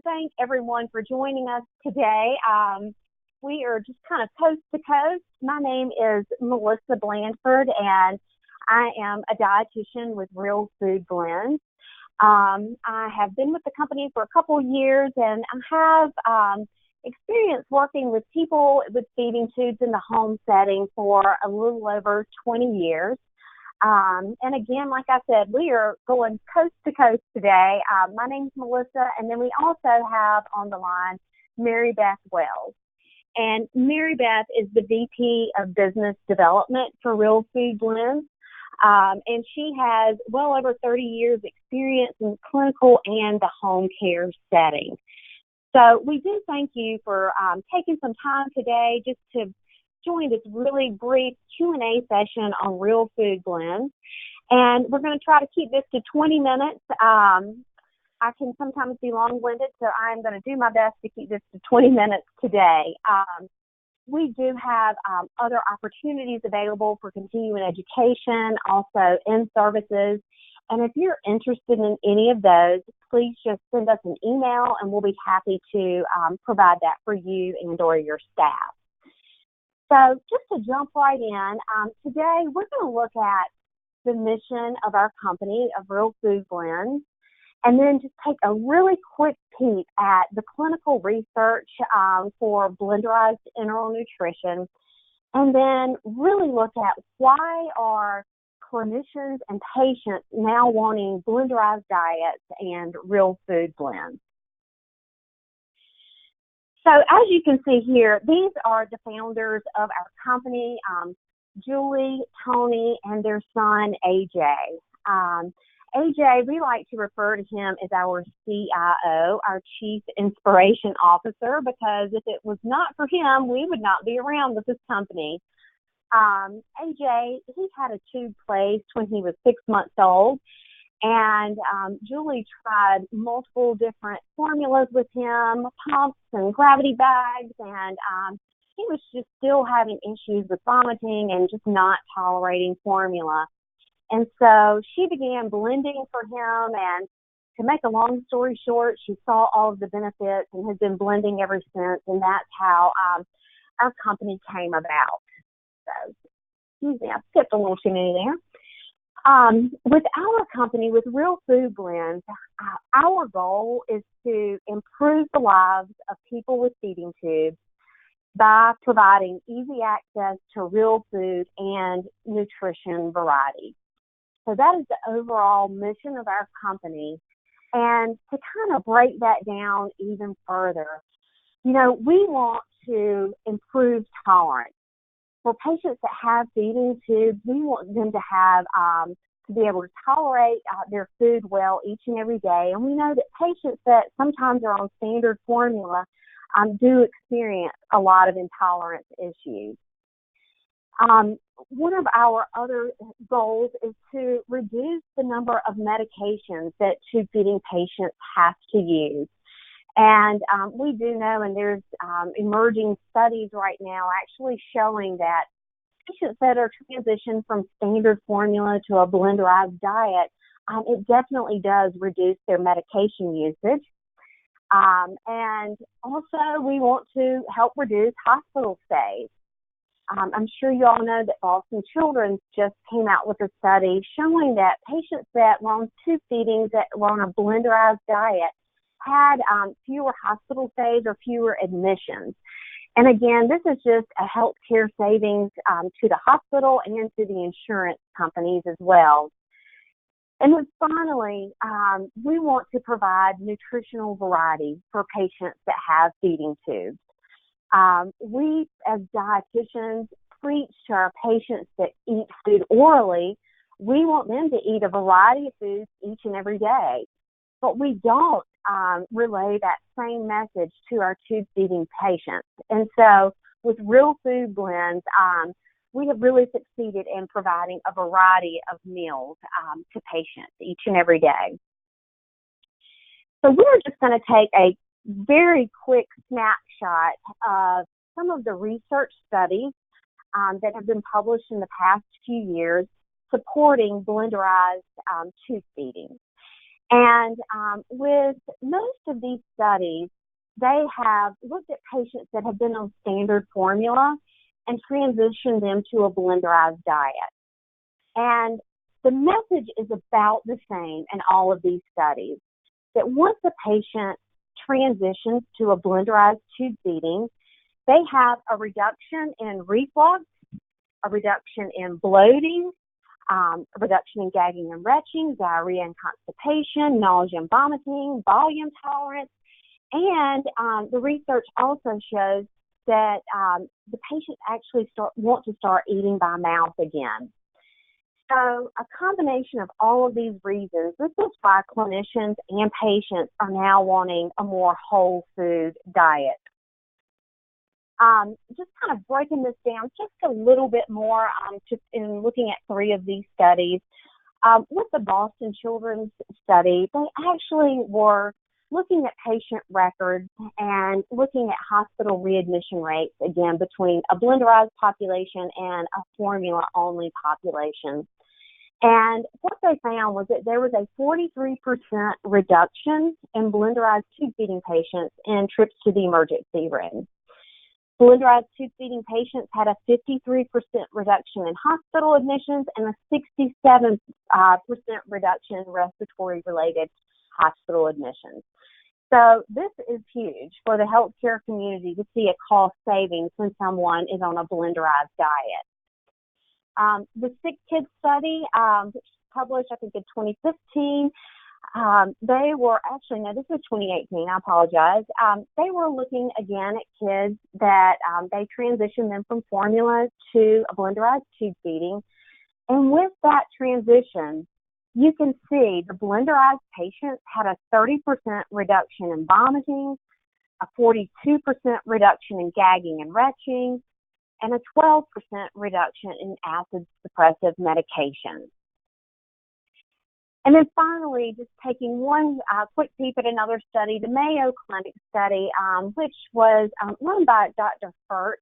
Thank everyone for joining us today. We are just kind of coast to coast. My name is Melissa Blandford, and I am a dietitian with Real Food Blends. I have been with the company for a couple of years, and I have experience working with people with feeding tubes in the home setting for a little over 20 years. And again, like I said, we are going coast to coast today. My name's Melissa, and then we also have on the line Mary Beth Wells. And Mary Beth is the VP of Business Development for Real Food Blends. And she has well over 30 years experience in clinical and the home care setting. So we do thank you for taking some time today just to join this really brief Q&A session on Real Food Blends. And we're going to try to keep this to 20 minutes. I can sometimes be long-winded, so I'm going to do my best to keep this to 20 minutes today. We do have other opportunities available for continuing education, also in services. And if you're interested in any of those, please just send us an email, and we'll be happy to provide that for you and or your staff. So just to jump right in, today we're going to look at the mission of our company, of Real Food Blends, and then just take a really quick peek at the clinical research for blenderized enteral nutrition, and then really look at why are clinicians and patients now wanting blenderized diets and real food blends. So as you can see here, these are the founders of our company, Julie, Tony, and their son, AJ. AJ, we like to refer to him as our CIO, our Chief Inspiration Officer, because if it was not for him, we would not be around with this company. AJ, he had a tube placed when he was 6 months old. And Julie tried multiple different formulas with him, pumps and gravity bags, and he was just still having issues with vomiting and just not tolerating formula. And so she began blending for him, and to make a long story short, she saw all of the benefits and has been blending ever since, and that's how our company came about. So, excuse me, I skipped a little too many there. With our company, with Real Food Blends, our goal is to improve the lives of people with feeding tubes by providing easy access to real food and nutrition variety. So that is the overall mission of our company. And to kind of break that down even further, we want to improve tolerance. For patients that have feeding tubes, we want them to have to be able to tolerate their food well each and every day. And we know that patients that sometimes are on standard formula do experience a lot of intolerance issues. One of our other goals is to reduce the number of medications that tube feeding patients have to use. And we do know, and there's emerging studies right now actually showing that patients that are transitioned from standard formula to a blenderized diet, it definitely does reduce their medication usage. And also, we want to help reduce hospital stays. I'm sure you all know that Boston Children's just came out with a study showing that patients that were on tube feedings, that were on a blenderized diet, had fewer hospital stays or fewer admissions. And again, this is just a healthcare savings to the hospital and to the insurance companies as well. And then finally, we want to provide nutritional variety for patients that have feeding tubes. We, as dietitians, preach to our patients that eat food orally. We want them to eat a variety of foods each and every day. But we don't relay that same message to our tube feeding patients. And so with Real Food Blends, we have really succeeded in providing a variety of meals to patients each and every day. So we're just going to take a very quick snapshot of some of the research studies that have been published in the past few years supporting blenderized tube feeding. And with most of these studies, they have looked at patients that have been on standard formula and transitioned them to a blenderized diet. And the message is about the same in all of these studies, that once a patient transitions to a blenderized tube feeding, they have a reduction in reflux, a reduction in bloating, a reduction in gagging and retching, diarrhea and constipation, nausea and vomiting, volume tolerance, and the research also shows that the patients actually want to start eating by mouth again. So a combination of all of these reasons, this is why clinicians and patients are now wanting a more whole food diet. Just kind of breaking this down just a little bit more, just in looking at 3 of these studies. With the Boston Children's study, they actually were looking at patient records and looking at hospital readmission rates, again, between a blenderized population and a formula-only population. And what they found was that there was a 43% reduction in blenderized tube feeding patients in trips to the emergency room. Blenderized tube feeding patients had a 53% reduction in hospital admissions and a 67% reduction in respiratory-related hospital admissions. So this is huge for the healthcare community to see a cost savings when someone is on a blenderized diet. The Sick Kids study, which was published, I think, in 2015, they were actually, no, this was 2018, I apologize. They were looking again at kids that they transitioned them from formula to a blenderized tube feeding. And with that transition, you can see the blenderized patients had a 30% reduction in vomiting, a 42% reduction in gagging and retching, and a 12% reduction in acid suppressive medications. And then finally, just taking one quick peep at another study, the Mayo Clinic study, which was run by Dr. Furt.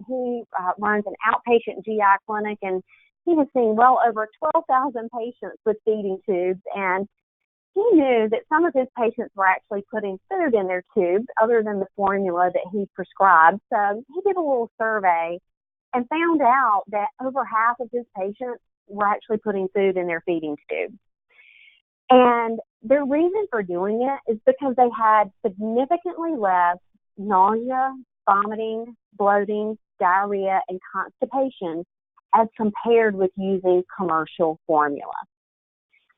He runs an outpatient GI clinic, and he has seen well over 12,000 patients with feeding tubes, and he knew that some of his patients were actually putting food in their tubes other than the formula that he prescribed. So he did a little survey and found out that over half of his patients were actually putting food in their feeding tubes. And their reason for doing it is because they had significantly less nausea, vomiting, bloating, diarrhea, and constipation as compared with using commercial formula.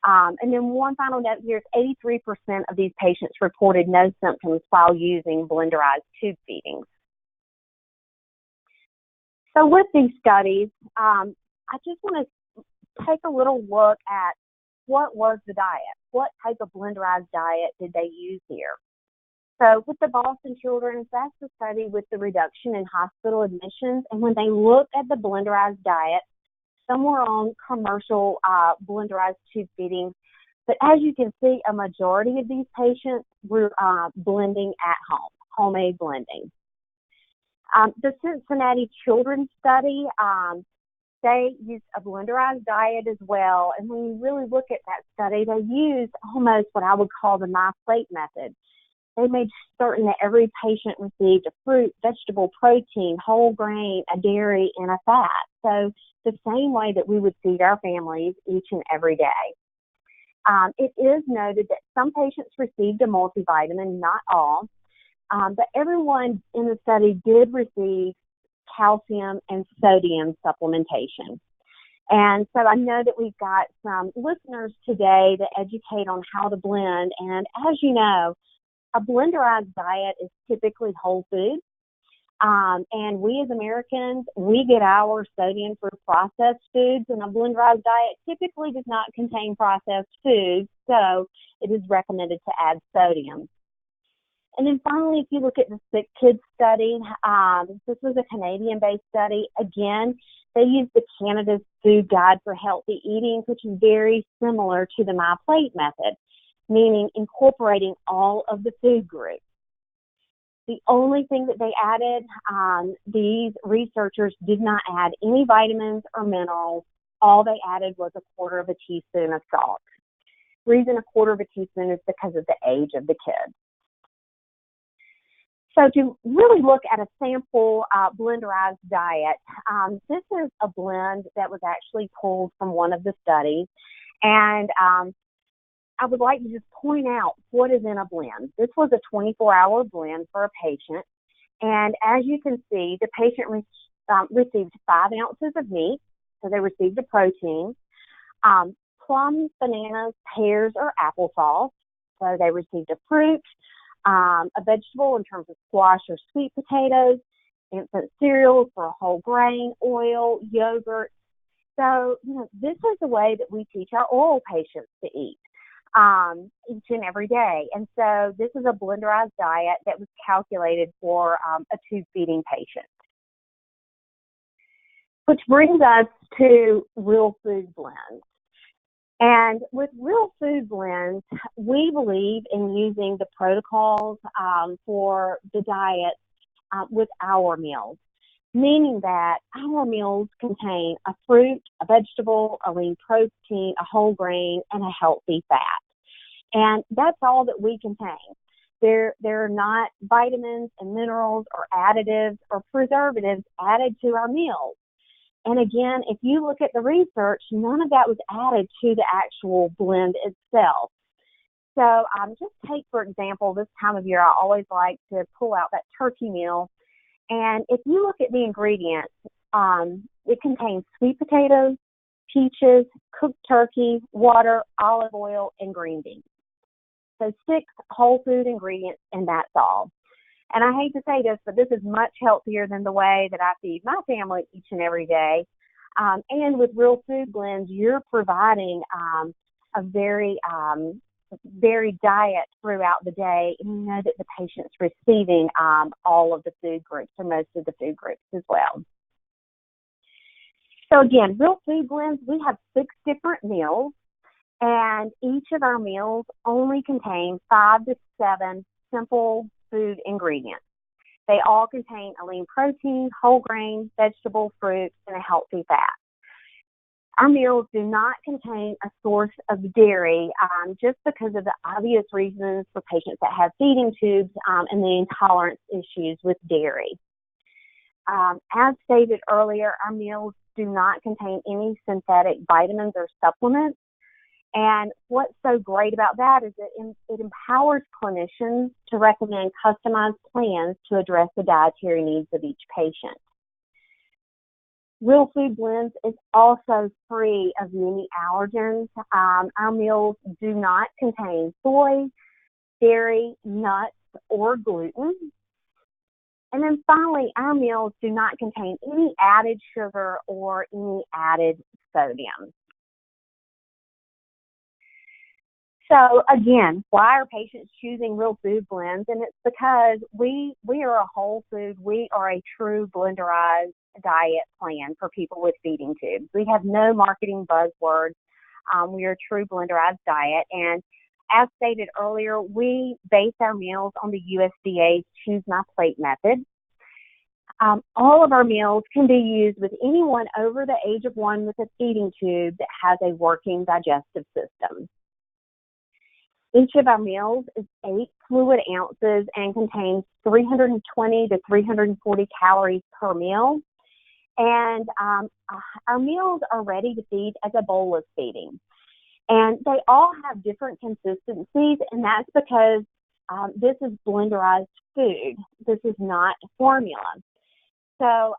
And then one final note here is 83% of these patients reported no symptoms while using blenderized tube feedings. So with these studies, I just want to take a little look at what was the diet? What type of blenderized diet did they use here? So with the Boston Children's, that's the study with the reduction in hospital admissions. And when they looked at the blenderized diet, some were on commercial blenderized tube feeding. But as you can see, a majority of these patients were blending at home, homemade blending. The Cincinnati Children's study, they used a blenderized diet as well. And when you really look at that study, they used almost what I would call the my plate method. They made certain that every patient received a fruit, vegetable, protein, whole grain, a dairy, and a fat. So the same way that we would feed our families each and every day. It is noted that some patients received a multivitamin, not all, but everyone in the study did receive calcium and sodium supplementation. And so I know that we've got some listeners today that educate on how to blend. And as you know, a blenderized diet is typically whole food. And we as Americans, we get our sodium through processed foods, and a blenderized diet typically does not contain processed foods, so it is recommended to add sodium. And then finally, if you look at the Sick Kids study, this was a Canadian-based study. Again, they used the Canada's Food Guide for Healthy Eating, which is very similar to the My Plate method, meaning incorporating all of the food groups. The only thing that they added, these researchers did not add any vitamins or minerals. All they added was a quarter of a teaspoon of salt. Reason a quarter of a teaspoon is because of the age of the kid. So to really look at a sample blenderized diet, this is a blend that was actually pulled from one of the studies. And I would like to just point out what is in a blend. This was a 24-hour blend for a patient. And as you can see, the patient received 5 ounces of meat, so they received a protein, plums, bananas, pears, or applesauce, so they received a fruit, a vegetable in terms of squash or sweet potatoes, infant cereals for a whole grain, oil, yogurt. So, this is the way that we teach our oral patients to eat each and every day. And so this is a blenderized diet that was calculated for a tube feeding patient. Which brings us to real food blends. And with real food blends, we believe in using the protocols for the diet with our meals, meaning that our meals contain a fruit, a vegetable, a lean protein, a whole grain, and a healthy fat. And that's all that we contain. There are not vitamins and minerals or additives or preservatives added to our meals. And again, if you look at the research, none of that was added to the actual blend itself. So just take, for example, this time of year, I always like to pull out that turkey meal. And if you look at the ingredients, it contains sweet potatoes, peaches, cooked turkey, water, olive oil, and green beans. So 6 whole food ingredients, and that's all. And I hate to say this, but this is much healthier than the way that I feed my family each and every day. And with real food blends, you're providing a very varied diet throughout the day, and you know that the patient's receiving all of the food groups or most of the food groups as well. So again, real food blends, we have 6 different meals, and each of our meals only contain 5 to 7 simple food ingredients. They all contain a lean protein, whole grain, vegetable, fruit, and a healthy fat. Our meals do not contain a source of dairy just because of the obvious reasons for patients that have feeding tubes and the intolerance issues with dairy. As stated earlier, our meals do not contain any synthetic vitamins or supplements. And what's so great about that is that it empowers clinicians to recommend customized plans to address the dietary needs of each patient. Real Food Blends is also free of many allergens. Our meals do not contain soy, dairy, nuts, or gluten. And then finally, our meals do not contain any added sugar or any added sodium. So again, why are patients choosing Real Food Blends? And it's because we are a whole food, we are a true blenderized diet plan for people with feeding tubes. We have no marketing buzzwords. We are a true blenderized diet. And as stated earlier, we base our meals on the USDA's Choose My Plate method. All of our meals can be used with anyone over the age of 1 with a feeding tube that has a working digestive system. Each of our meals is 8 fluid ounces and contains 320 to 340 calories per meal. And our meals are ready to feed as a bolus feeding. And they all have different consistencies, and that's because this is blenderized food. This is not formula. So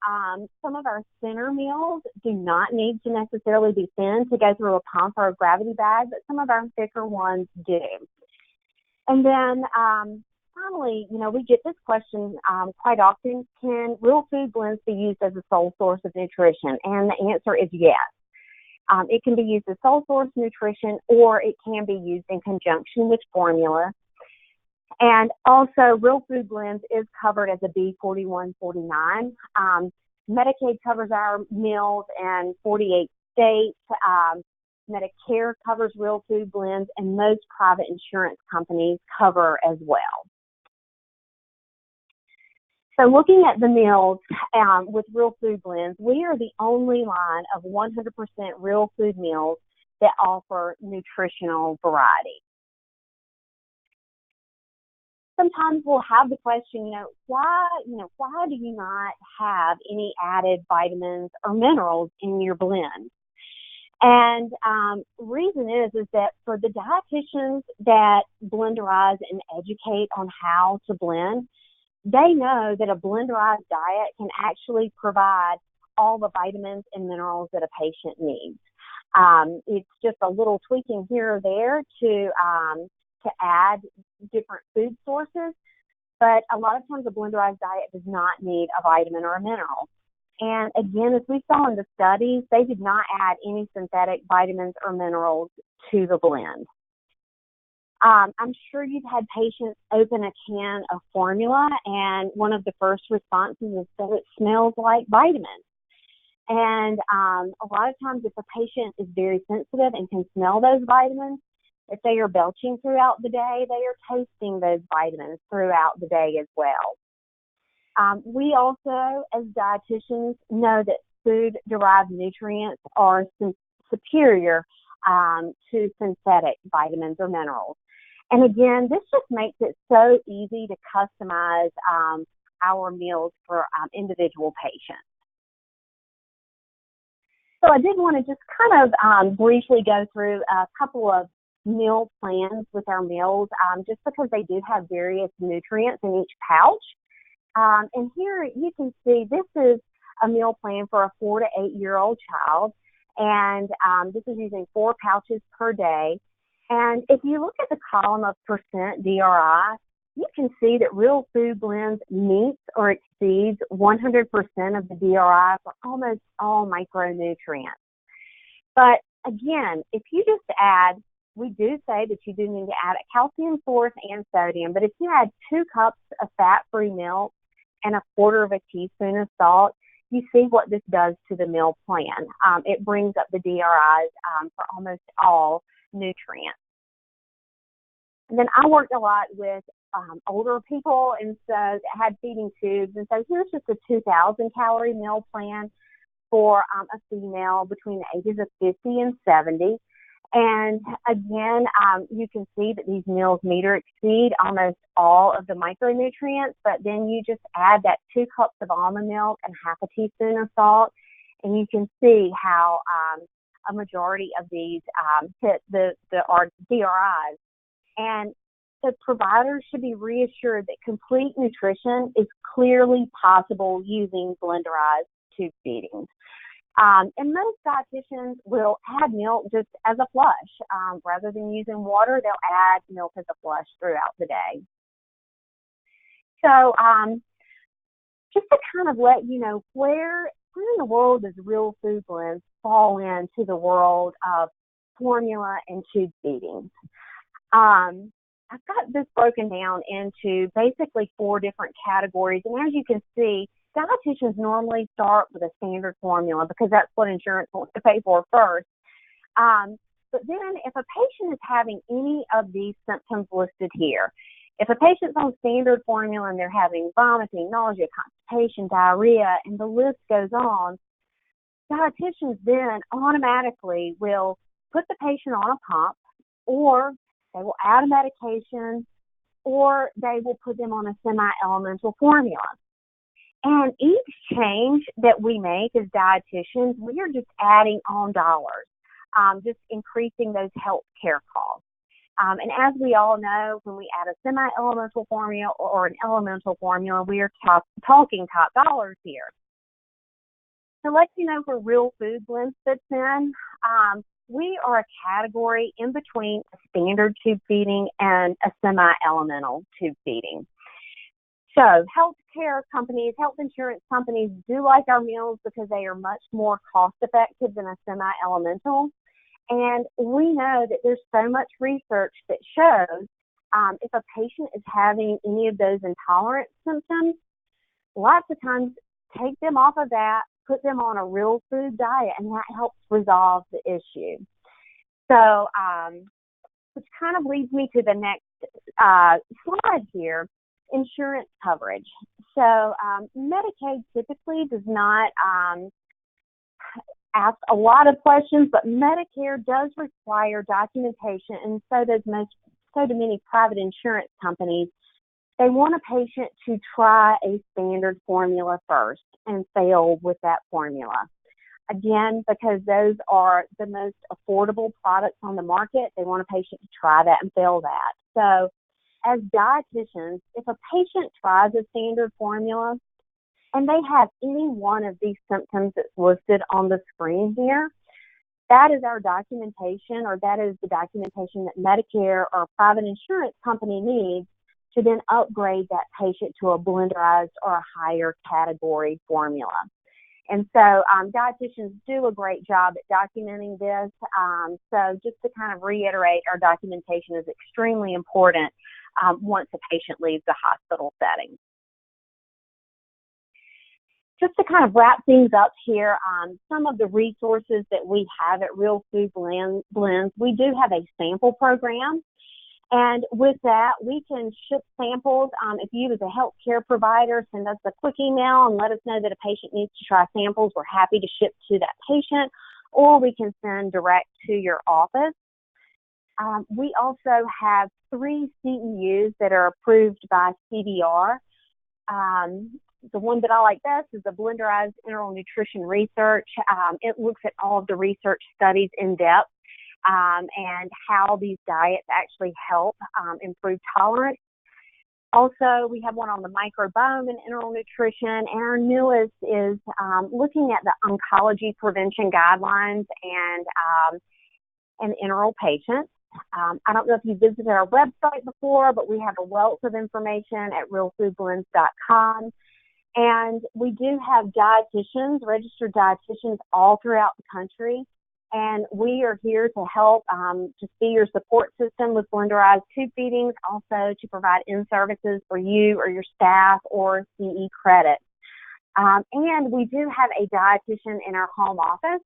some of our thinner meals do not need to necessarily be thin to go through a pump or a gravity bag, but some of our thicker ones do. And then finally, we get this question quite often: can Real Food Blends be used as a sole source of nutrition? And the answer is yes. It can be used as sole source nutrition, or it can be used in conjunction with formula. And also, Real Food Blends is covered as a B4149. Medicaid covers our meals in 48 states. Medicare covers Real Food Blends, and most private insurance companies cover as well. So looking at the meals with Real Food Blends, we are the only line of 100% real food meals that offer nutritional variety. Sometimes we'll have the question, why do you not have any added vitamins or minerals in your blend? And reason is that for the dietitians that blenderize and educate on how to blend, they know that a blenderized diet can actually provide all the vitamins and minerals that a patient needs. It's just a little tweaking here or there to add different food sources, but a lot of times a blenderized diet does not need a vitamin or a mineral. And again, as we saw in the studies, they did not add any synthetic vitamins or minerals to the blend. I'm sure you've had patients open a can of formula, and one of the first responses is that it smells like vitamins. And a lot of times if a patient is very sensitive and can smell those vitamins, if they are belching throughout the day, they are tasting those vitamins throughout the day as well. We also, as dietitians, know that food-derived nutrients are superior to synthetic vitamins or minerals. And again, this just makes it so easy to customize our meals for individual patients. So I did want to just kind of briefly go through a couple of meal plans with our meals, just because they do have various nutrients in each pouch. And here you can see this is a meal plan for a 4 to 8 year old child, and this is using 4 pouches per day. And if you look at the column of percent DRI, you can see that Real Food Blends meets or exceeds 100% of the DRI for almost all micronutrients. But again, if you just add, we do say that you do need to add a calcium source and sodium, but if you add 2 cups of fat-free milk and 1/4 of a teaspoon of salt, you see what this does to the meal plan. It brings up the DRIs for almost all nutrients. And then I worked a lot with older people, and so had feeding tubes. And so here's just a 2,000 calorie meal plan for a female between the ages of 50 and 70. And again, you can see that these meals meet or exceed almost all of the micronutrients, but then you just add that 2 cups of almond milk and 1/2 teaspoon of salt, and you can see how a majority of these hit the DRIs. And the providers should be reassured that complete nutrition is clearly possible using blenderized tube feedings. And most dietitians will add milk just as a flush. Rather than using water, they'll add milk as a flush throughout the day. So just to kind of let you know where in the world does Real Food Blends fall into the world of formula and tube feedings. I've got this broken down into basically 4 different categories. And as you can see, dietitians normally start with a standard formula because that's what insurance wants to pay for first. But then if a patient is having any of these symptoms listed here, if a patient's on standard formula and they're having vomiting, nausea, constipation, diarrhea, and the list goes on, dietitians then automatically will put the patient on a pump, or they will add a medication, or they will put them on a semi-elemental formula. And each change that we make as dietitians, we are just adding on dollars, just increasing those health care costs. And as we all know, when we add a semi-elemental formula or an elemental formula, we are talking top dollars here. To let you know where Real Food Blends fits in, we are a category in between a standard tube feeding and a semi-elemental tube feeding. So healthcare companies, health insurance companies do like our meals because they are much more cost effective than a semi-elemental. And we know that there's so much research that shows if a patient is having any of those intolerant symptoms, lots of times take them off of that, put them on a real food diet, and that helps resolve the issue. So, which kind of leads me to the next slide here, insurance coverage. So, Medicaid typically does not ask a lot of questions, but Medicare does require documentation, and so do many private insurance companies. They want a patient to try a standard formula first and fail with that formula. Again, because those are the most affordable products on the market, they want a patient to try that and fail that. So as dietitians, if a patient tries a standard formula and they have any one of these symptoms that's listed on the screen here, that is our documentation, or that is the documentation that Medicare or a private insurance company needs to then upgrade that patient to a blenderized or a higher category formula. And so dietitians do a great job at documenting this. So just to kind of reiterate, our documentation is extremely important once a patient leaves the hospital setting. Just to kind of wrap things up here, some of the resources that we have at Real Food Blends, we do have a sample program. And with that, we can ship samples. If you as a healthcare provider send us a quick email and let us know that a patient needs to try samples, we're happy to ship to that patient, or we can send direct to your office. We also have 3 CEUs that are approved by CDR. The one that I like best is the blenderized enteral nutrition research. It looks at all of the research studies in depth. And how these diets actually help improve tolerance. Also, we have one on the microbiome and enteral nutrition, and our newest is looking at the oncology prevention guidelines and enteral patients. I don't know if you visited our website before, but we have a wealth of information at realfoodblends.com. And we do have dietitians, registered dietitians all throughout the country. And we are here to help just be your support system with blenderized tube feedings, also to provide in-services for you or your staff or CE credit. And we do have a dietitian in our home office.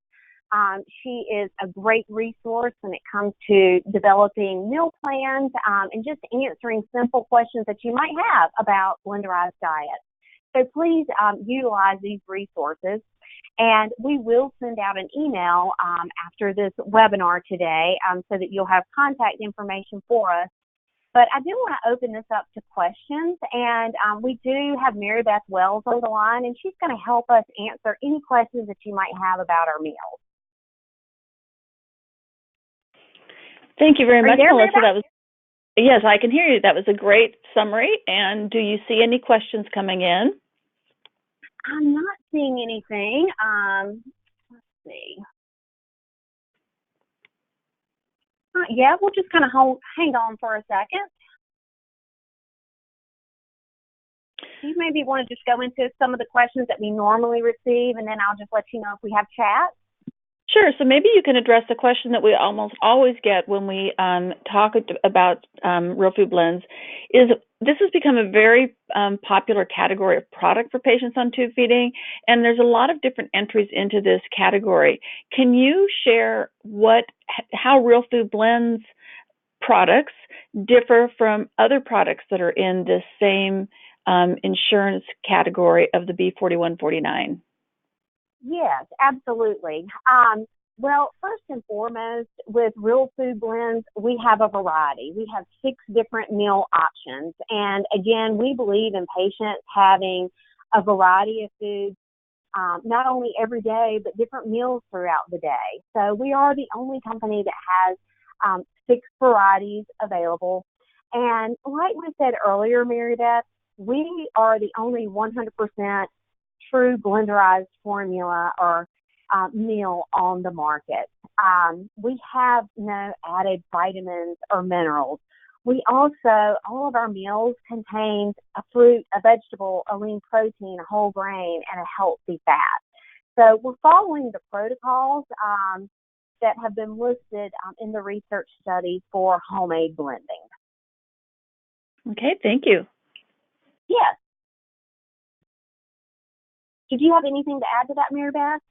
She is a great resource when it comes to developing meal plans and just answering simple questions that you might have about blenderized diets. So please utilize these resources. And we will send out an email after this webinar today so that you'll have contact information for us. But I do want to open this up to questions. And we do have Mary Beth Wells on the line, and she's going to help us answer any questions that you might have about our meals. Thank you very much, Melissa. That was yes, I can hear you. That was a great summary. And do you see any questions coming in? I'm not seeing anything. Let's see. Yeah, we'll just kind of hang on for a second. You maybe want to just go into some of the questions that we normally receive, and then I'll just let you know if we have chat. Sure. So maybe you can address the question that we almost always get when we talk about Real Food Blends. Is this has become a very popular category of product for patients on tube feeding, and there's a lot of different entries into this category. Can you share how Real Food Blends products differ from other products that are in this same insurance category of the B4149? Yes, absolutely. Well, first and foremost, with Real Food Blends, we have a variety. We have 6 different meal options. And again, we believe in patients having a variety of foods, not only every day, but different meals throughout the day. So we are the only company that has 6 varieties available. And like we said earlier, Mary Beth, we are the only 100% true blenderized formula or meal on the market. We have no added vitamins or minerals. We also, all of our meals contain a fruit, a vegetable, a lean protein, a whole grain, and a healthy fat. So we're following the protocols that have been listed in the research studies for homemade blending. Okay, thank you. Yes. Did you have anything to add to that, Mary Beth?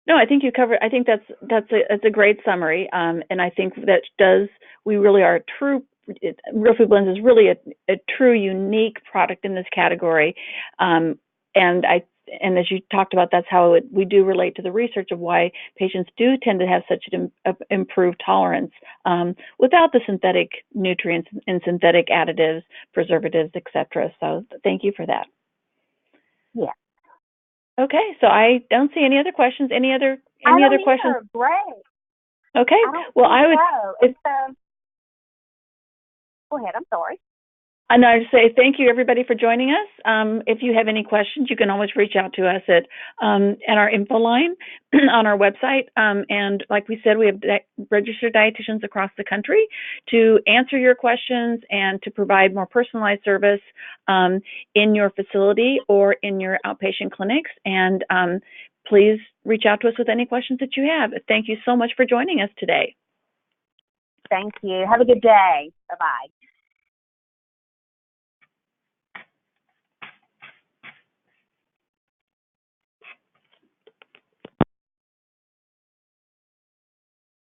No, I think you covered. I think that's a great summary, and I think we really are a true. Real Food Blends is really a true unique product in this category, and and as you talked about, that's how we do relate to the research of why patients do tend to have such an improved tolerance without the synthetic nutrients and synthetic additives, preservatives, etc. So thank you for that. Yeah. Okay, so I don't see any other questions. Any other questions? Great. Okay. Well, I would. Go ahead. I'm sorry. And I'd say thank you, everybody, for joining us. If you have any questions, you can always reach out to us at our info line on our website. And like we said, we have registered dietitians across the country to answer your questions and to provide more personalized service in your facility or in your outpatient clinics. And please reach out to us with any questions that you have. Thank you so much for joining us today. Thank you. Have a good day. Bye-bye.